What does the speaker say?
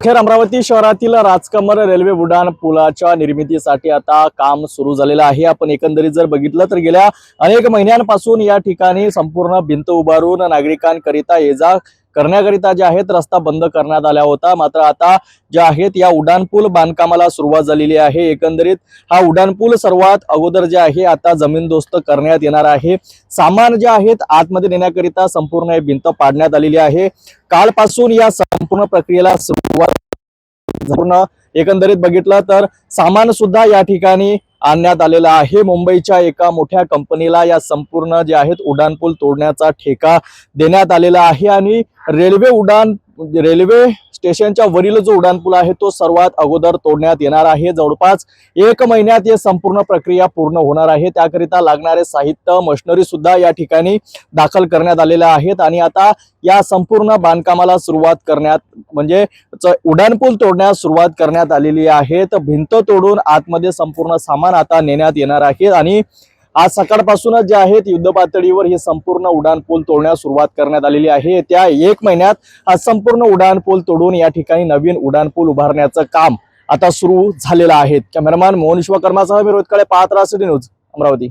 अखेर अमरावती शहरातील राजकमल रेल्वे उड्डाण पुलाच्या निर्मितीसाठी आता काम सुरू झालेलं आहे। आपण एकंदरीत जर बघितलं तर गेल्या अनेक महिन्यांपासून या ठिकाणी संपूर्ण भिंत उभारून नागरिकांकरिता ये-जा करण्याकरिता जे आहेत रस्ता बंद करण्यात आला होता। मात्र आता जे आहेत या उड्डाणपूल बांधकामाला सुरुवात झालेली आहे। एकंदरीत हा उड्डाणपूल सर्वात अगोदर जे आहे आता जमीनदोस्त करण्यात येणार आहे। सामान जे आहेत आतमध्ये नेण्याकरिता संपूर्ण भिंत पाडण्यात आलेली आहे। कालपासून या संपूर्ण प्रक्रियेला सुरुवात एकंदरीत बघितलं तर सामान सुद्धा या ठिकाणी आणण्यात आलेला आहे। मुंबईच्या एका मोठ्या कंपनीला या संपूर्ण जे आहेत उड्डाणपूल तोडण्याचा ठेका देण्यात आलेला आहे आणि रेल्वे स्टेशनच्या वरील जो उड्डाणपूल आहे तो सर्वात अगोदर तोडण्यात येणार आहे। जवळपास 1 महिन्यात ही संपूर्ण प्रक्रिया पूर्ण होणार आहे। त्याकरिता लागणारे साहित्य मशिनरी सुद्धा या ठिकाणी दाखल करण्यात आलेले आहेत आणि आता या संपूर्ण बांधकामाला सुरुवात करण्यात म्हणजे उड्डाणपूल तोडण्यास सुरुवात करण्यात आलेली आहे। तर भिंत तोडून आतमध्ये संपूर्ण सामान आता नेण्यात येणार आहे आणि आज सकाळपासूनच जे आहेत युद्ध पातळीवर हे संपूर्ण उड्डाणपूल तोडण्यास सुरुवात करण्यात आलेली आहे। त्या 1 महिन्यात हा संपूर्ण उड्डाणपूल तोडून या ठिकाणी नवीन उड्डाणपूल उभारण्याचं काम आता सुरू झालेलं आहे। कॅमेरामॅन मोहन विश्वकर्मासह मी रोहित काळे, पाहत रहा सिटी न्यूज अमरावती।